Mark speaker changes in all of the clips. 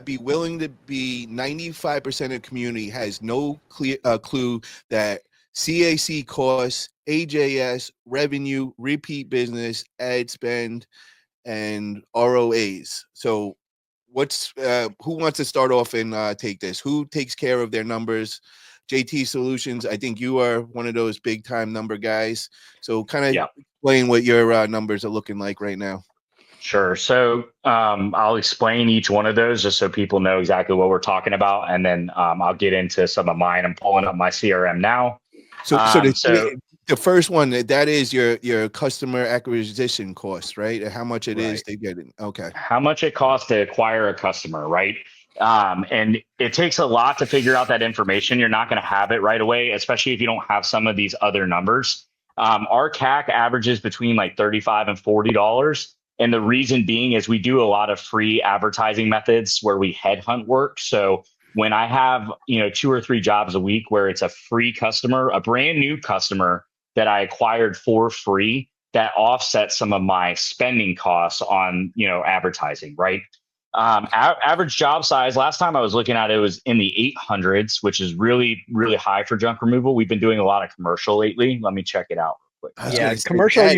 Speaker 1: be willing to be 95% of the community has no clear clue that CAC costs, AJS, revenue, repeat business, ad spend, and ROAs. So what's who wants to start off and take this? Who takes care of their numbers? JT Solutions, I think you are one of those big time number guys. So kind of explain what your numbers are looking like right now.
Speaker 2: Sure. So I'll explain each one of those just so people know exactly what we're talking about. And then I'll get into some of mine. I'm pulling up my CRM now.
Speaker 1: So the first one, that is your customer acquisition cost, right? How much it is to get it. Okay.
Speaker 2: How much it costs to acquire a customer, right? And it takes a lot to figure out that information. You're not going to have it right away, especially if you don't have some of these other numbers. Our CAC averages between like $35 and $40. And the reason being is we do a lot of free advertising methods where we headhunt work. So when I have, 2 or 3 jobs a week where it's a free customer, a brand new customer that I acquired for free, that offsets some of my spending costs on, advertising, right? Average job size, last time I was looking at it was in the 800s, which is really, really high for junk removal. We've been doing a lot of commercial lately. Let me check it out real quick.
Speaker 3: Yeah, commercial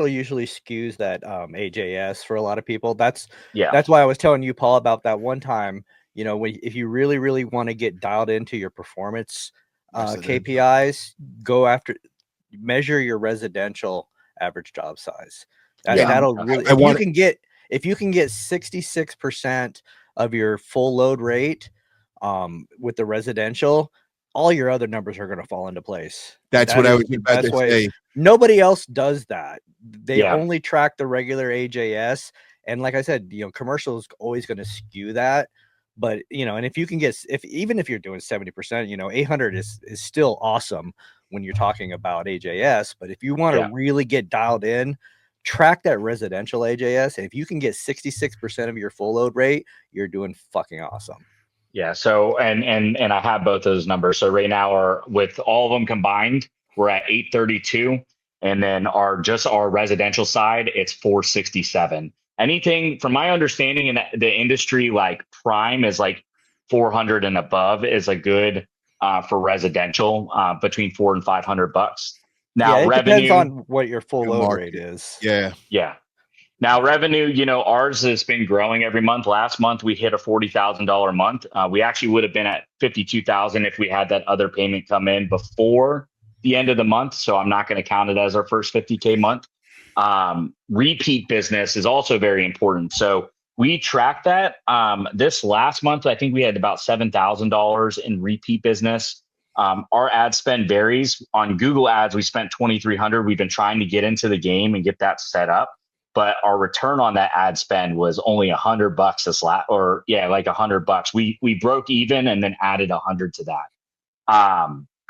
Speaker 3: usually skews that AJS for a lot of people. That's why I was telling you, Paul, about that one time. If you really, really want to get dialed into your performance KPIs, measure your residential average job size. That'll really, if you can get 66% of your full load rate with the residential, all your other numbers are going to fall into place.
Speaker 1: That's what I was about to say.
Speaker 3: Nobody else does that. They only track the regular AJS. And like I said, commercial is always going to skew that. But, and if you can even if you're doing 70%, 800 is still awesome when you're talking about AJS. But if you want to really get dialed in, track that residential AJS. And if you can get 66% of your full load rate, you're doing fucking awesome.
Speaker 2: Yeah. So, and I have both those numbers. So right now, with all of them combined, we're at 832. And then our residential side, it's 467. Anything from my understanding in the industry, like prime is like 400 and above is a good for residential between $400 and $500. Now,
Speaker 3: it
Speaker 2: revenue
Speaker 3: depends on what your full load rate is.
Speaker 1: Yeah.
Speaker 2: Now, revenue, ours has been growing every month. Last month, we hit a $40,000 month. We actually would have been at $52,000 if we had that other payment come in before the end of the month. So I'm not going to count it as our first $50K month. Repeat business is also very important. So we track that. This last month, I think we had about $7,000 in repeat business. Our ad spend varies. On Google Ads, we spent $2,300. We've been trying to get into the game and get that set up. But our return on that ad spend was only $100 like $100. We broke even and then added 100 to that.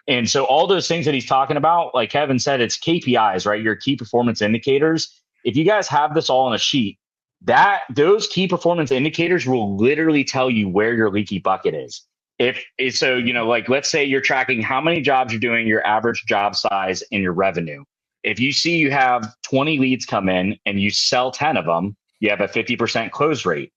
Speaker 2: And so all those things that he's talking about, like Kevin said, it's KPIs, right? Your key performance indicators. If you guys have this all on a sheet, those key performance indicators will literally tell you where your leaky bucket is. Like let's say you're tracking how many jobs you're doing, your average job size, and your revenue. If you see you have 20 leads come in and you sell 10 of them, you have a 50% close rate.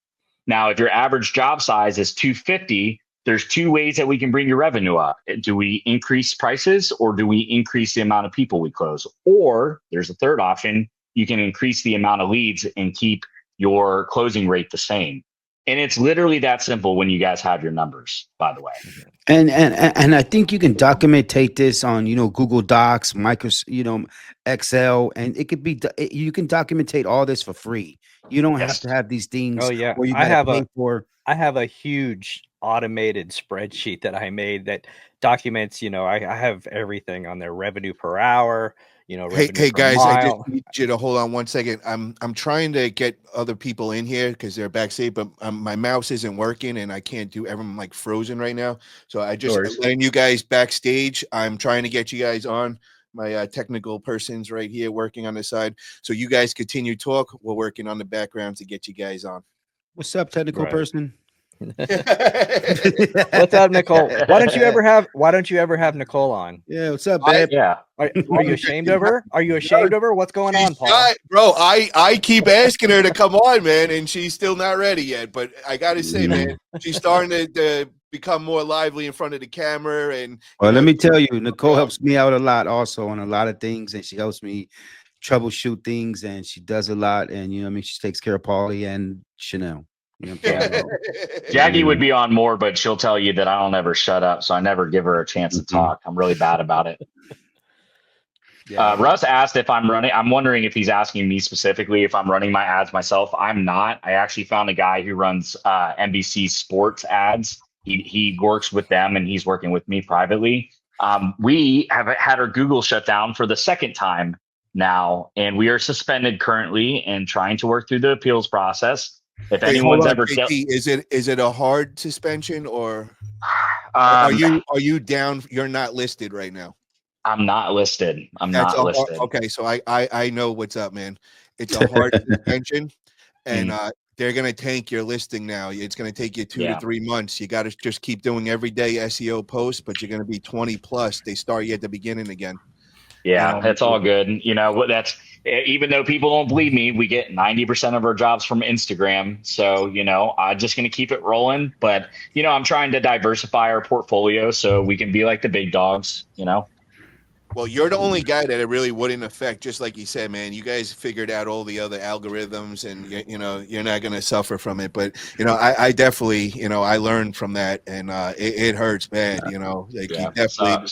Speaker 2: Now, if your average job size is 250, there's 2 ways that we can bring your revenue up. Do we increase prices or do we increase the amount of people we close? Or there's a third option. You can increase the amount of leads and keep your closing rate the same. And it's literally that simple when you guys have your numbers, by the way.
Speaker 4: And I think you can documentate this on, Google Docs, Microsoft, Excel, and it could be, you can documentate all this for free. You don't have to have these things.
Speaker 3: Oh yeah.
Speaker 4: Where you
Speaker 3: I have a huge automated spreadsheet that I made that documents, I have everything on there, revenue per hour,
Speaker 1: Hey guys, I just need you to hold on 1 second. I'm trying to get other people in here because they're backstage, but my mouse isn't working and I can't do. Everyone like frozen right now, so I just letting you guys backstage. I'm trying to get you guys on. My technical person's right here working on the side, so you guys continue talk. We're working on the background to get you guys on.
Speaker 4: What's up, technical person?
Speaker 3: What's up, Nicole? Why don't you ever have Nicole on?
Speaker 4: Yeah, what's up, babe?
Speaker 3: Are you ashamed of her? Are you ashamed of her? What's going on, Paul?
Speaker 1: Bro, I keep asking her to come on, man, and she's still not ready yet. But I gotta say, man, she's starting to become more lively in front of the camera. And
Speaker 4: well, let me tell you, Nicole helps me out a lot also on a lot of things, and she helps me troubleshoot things, and she does a lot. And you know, what I mean, she takes care of Paulie and Chanel. You know what I'm talking about?
Speaker 2: Jackie would be on more, but she'll tell you that I don't ever shut up, so I never give her a chance to talk. I'm really bad about it. Yeah. Russ asked if I'm running. I'm wondering if he's asking me specifically if I'm running my ads myself. I'm not. I actually found a guy who runs NBC Sports ads. He works with them, and he's working with me privately. We have had our Google shut down for the second time now, and we are suspended currently and trying to work through the appeals process. If anyone's ever
Speaker 1: is it a hard suspension, or are you down? You're not listed right now.
Speaker 2: I'm not listed. Listed.
Speaker 1: Okay, so I know what's up, man. It's a hard suspension, and they're gonna tank your listing now. It's gonna take you 2 to 3 months. You got to just keep doing everyday SEO posts, but you're gonna be 20 plus. They start you at the beginning again.
Speaker 2: Yeah, that's all good. You know, that's even though people don't believe me, we get 90% of our jobs from Instagram. So, you know, I'm just going to keep it rolling. But, you know, I'm trying to diversify our portfolio so we can be like the big dogs, you know.
Speaker 1: Well, you're the only guy that it really wouldn't affect. Just like you said, man, you guys figured out all the other algorithms, and you know, you're not going to suffer from it. But, you know, I definitely, you know, I learned from that, and it hurts bad, you know, like you definitely.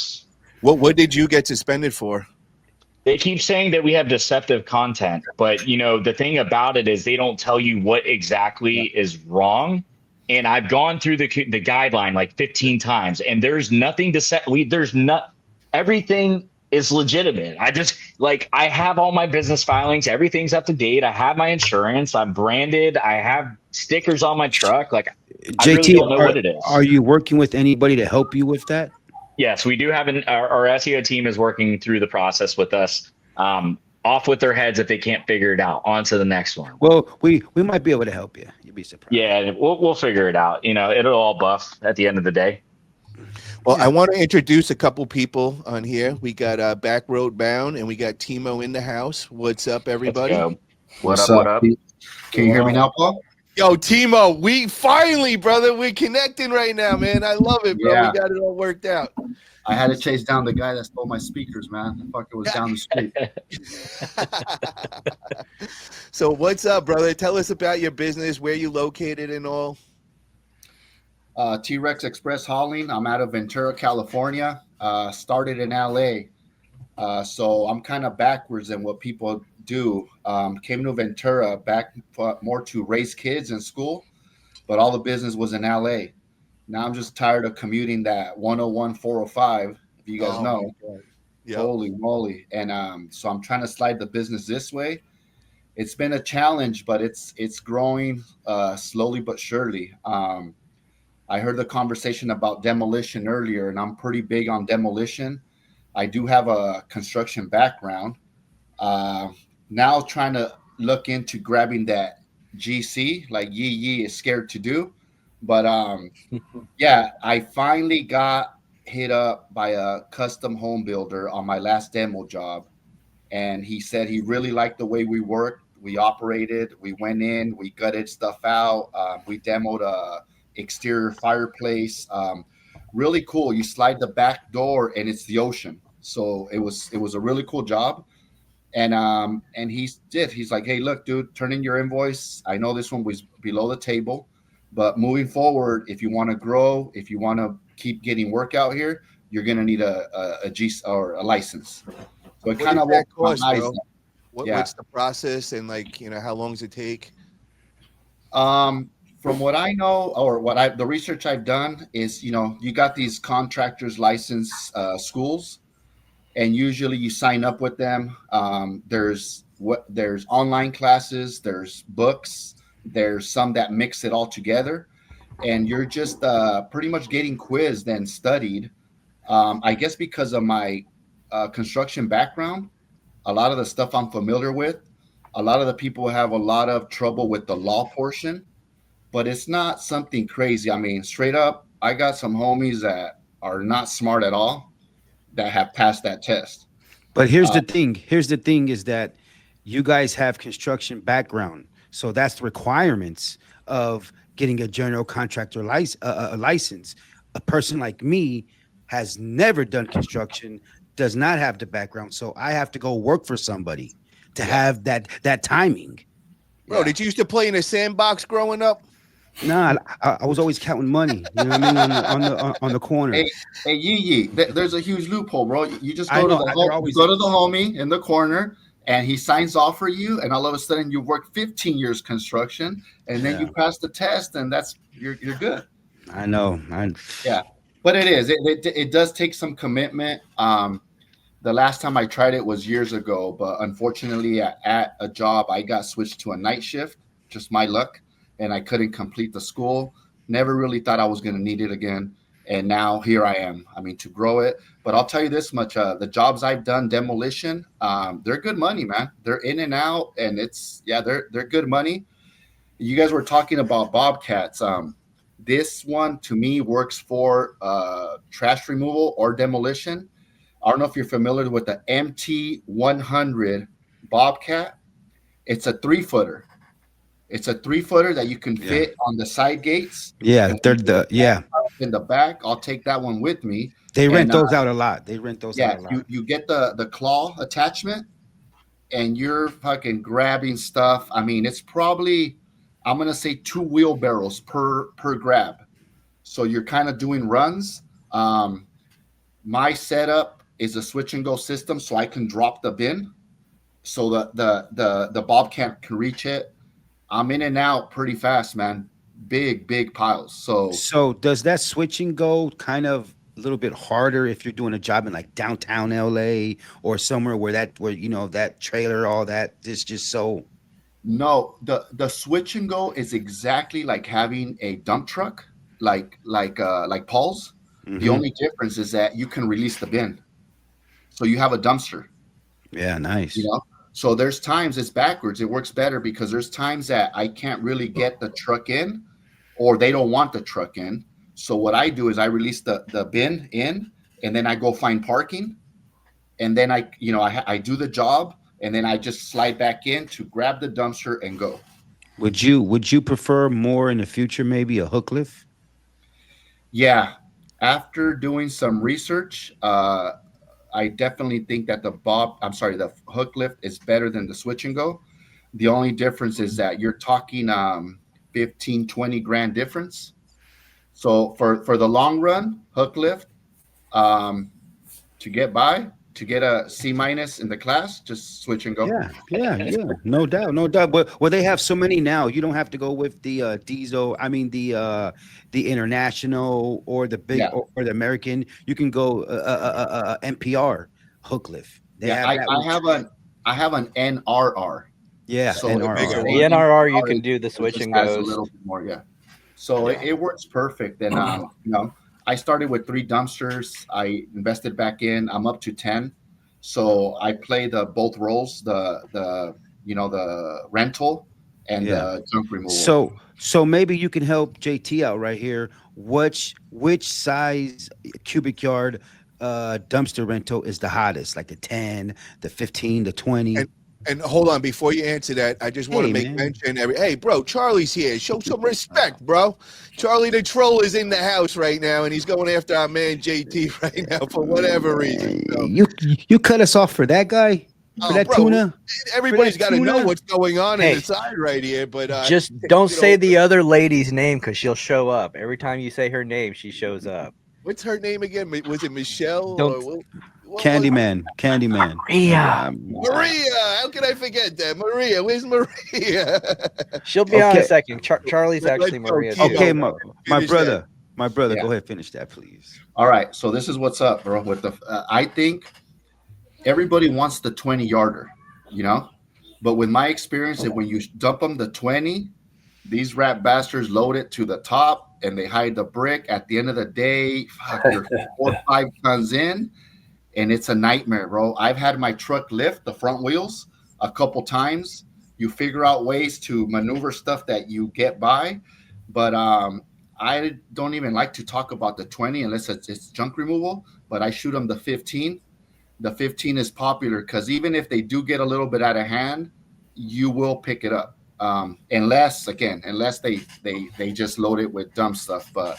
Speaker 1: What did you get suspended for?
Speaker 2: They keep saying that we have deceptive content, but you know, the thing about it is they don't tell you what exactly is wrong. And I've gone through the guideline like 15 times, and there's nothing to set. Everything is legitimate. I have all my business filings. Everything's up to date. I have my insurance. I'm branded. I have stickers on my truck. Like, I
Speaker 4: JT,
Speaker 2: really don't know what it is.
Speaker 4: Are you working with anybody to help you with that?
Speaker 2: Yes, we do have our SEO team is working through the process with us. Off with their heads if they can't figure it out. On to the next one.
Speaker 4: Well, we might be able to help you. You'd be surprised.
Speaker 2: Yeah, we'll figure it out. You know, it'll all buff at the end of the day.
Speaker 1: Well, I want to introduce a couple people on here. We got Back Road Bound, and we got Timo in the house. What's up, everybody?
Speaker 2: What up?
Speaker 5: Can you hear me now, Paul?
Speaker 1: Yo, Timo, we finally, brother, we're connecting right now, man. I love it, bro. Yeah. We got it all worked out.
Speaker 5: I had to chase down the guy that stole my speakers, man. The fucker was down the street.
Speaker 1: So what's up, brother? Tell us about your business, where you located and all.
Speaker 5: T-Rex Express Hauling. I'm out of Ventura, California. Started in LA. So I'm kind of backwards than what people do. Came to Ventura back more to raise kids in school, but all the business was in LA. Now I'm just tired of commuting that 101, 405, if you guys know. Yep. Holy moly. And so I'm trying to slide the business this way. It's been a challenge, but it's growing slowly but surely. I heard the conversation about demolition earlier, and I'm pretty big on demolition. I do have a construction background. Now trying to look into grabbing that GC, like Yee is scared to do. But yeah, I finally got hit up by a custom home builder on my last demo job. And he said he really liked the way we worked. We operated, we went in, we gutted stuff out. We demoed a exterior fireplace. Really cool. You slide the back door and it's the ocean. So it was a really cool job. And he's like, hey, look, dude, turn in your invoice. I know this one was below the table, but moving forward, if you want to grow, if you want to keep getting work out here, you're going to need a G or a license. So it kind of
Speaker 1: what's the process, and like, you know, how long does it take?
Speaker 5: From what I know, or the research I've done is, you know, you got these contractors license schools, and usually you sign up with them. There's online classes, there's books, there's some that mix it all together, and you're just pretty much getting quizzed and studied. I guess because of my construction background, a lot of the stuff I'm familiar with, a lot of the people have a lot of trouble with the law portion. but it's not something crazy. I mean, straight up, I got some homies that are not smart at all that have passed that test.
Speaker 4: But here's the thing. Here's the thing is that you guys have construction background. So that's the requirements of getting a general contractor license. A person like me has never done construction, does not have the background. So I have to go work for somebody to have that timing.
Speaker 1: Bro, did you used to play in a sandbox growing up?
Speaker 4: Nah, I was always counting money. You know what I mean? On the corner.
Speaker 5: Hey, Yee, there's a huge loophole, bro. You just go to the homie in the corner, and he signs off for you, and all of a sudden you work 15 years construction, and then you pass the test, and you're good.
Speaker 4: I know.
Speaker 5: Yeah, but it does take some commitment. The last time I tried it was years ago, but unfortunately at a job I got switched to a night shift. Just my luck. And I couldn't complete the school. Never really thought I was going to need it again. And now here I am. I mean, to grow it. But I'll tell you this much. The jobs I've done, demolition, they're good money, man. They're in and out. And they're good money. You guys were talking about Bobcats. This one, to me, works for trash removal or demolition. I don't know if you're familiar with the MT100 Bobcat. It's a 3-footer. It's a 3-footer that you can fit on the side gates.
Speaker 4: Yeah,
Speaker 5: in the back. I'll take that one with me.
Speaker 4: They rent those out a lot. They rent those out a lot.
Speaker 5: You get the claw attachment, and you're fucking grabbing stuff. I mean, it's probably, I'm gonna say 2 wheelbarrows per grab. So you're kind of doing runs. My setup is a switch and go system, so I can drop the bin, so the Bobcat can reach it. I'm in and out pretty fast, man. Big piles. So
Speaker 4: does that switching go kind of a little bit harder if you're doing a job in like downtown LA or somewhere where that trailer, all that is just so?
Speaker 5: No, the switch and go is exactly like having a dump truck, like Paul's. Mm-hmm. The only difference is that you can release the bin, so you have a dumpster.
Speaker 4: Yeah, nice.
Speaker 5: So there's times it's backwards. It works better because there's times that I can't really get the truck in, or they don't want the truck in. So what I do is I release the bin in, and then I go find parking, and then I do the job, and then I just slide back in to grab the dumpster and go.
Speaker 4: Would you prefer more in the future, maybe a hook lift?
Speaker 5: Yeah. After doing some research, I definitely think that the hook lift is better than the switch and go. The only difference is that you're talking 15, 20 grand difference. So for the long run, hook lift, to get by, to get a C- in the class, just switch and go.
Speaker 4: Yeah. No doubt. But they have so many now. You don't have to go with the diesel. I mean the international or the big or the American. You can go NPR hook lift.
Speaker 5: I have an NRR.
Speaker 4: Yeah,
Speaker 5: so
Speaker 3: NRR. The NRR you can do the switch and goes.
Speaker 5: A little bit more, yeah. So it works perfect. And I started with 3 dumpsters. I invested back in. I'm up to 10. So I play both roles, the rental and the junk removal.
Speaker 4: So maybe you can help JT out right here. Which size cubic yard dumpster rental is the hottest? Like the 10, the 15, the 20?
Speaker 1: And hold on, before you answer that, I just want to make mention. Hey, bro, Charlie's here. Show some respect, bro. Charlie the Troll is in the house right now, and he's going after our man JT right now for whatever reason. So.
Speaker 4: You cut us off for that guy? For that tuna?
Speaker 1: Everybody's got to know what's going on inside right here. But
Speaker 3: just don't say the other lady's name because she'll show up. Every time you say her name, she shows up.
Speaker 1: What's her name again? Was it Michelle?
Speaker 4: Candyman.
Speaker 1: Maria. How can I forget that? Maria. Where's Maria?
Speaker 3: She'll be on in a second. Charlie's actually Maria.
Speaker 4: Okay, my brother. Go ahead, finish that, please.
Speaker 5: All right. So this is what's up, bro. With I think everybody wants the 20-yarder, but with my experience, when you dump them the 20, these rat bastards load it to the top and they hide the brick. At the end of the day, you're 4 or 5 tons in. And it's a nightmare, bro. I've had my truck lift the front wheels a couple times. You figure out ways to maneuver stuff that you get by. But I don't even like to talk about the 20 unless it's junk removal, but I shoot them the 15. The 15 is popular because even if they do get a little bit out of hand, you will pick it up. Unless they just load it with dumb stuff. But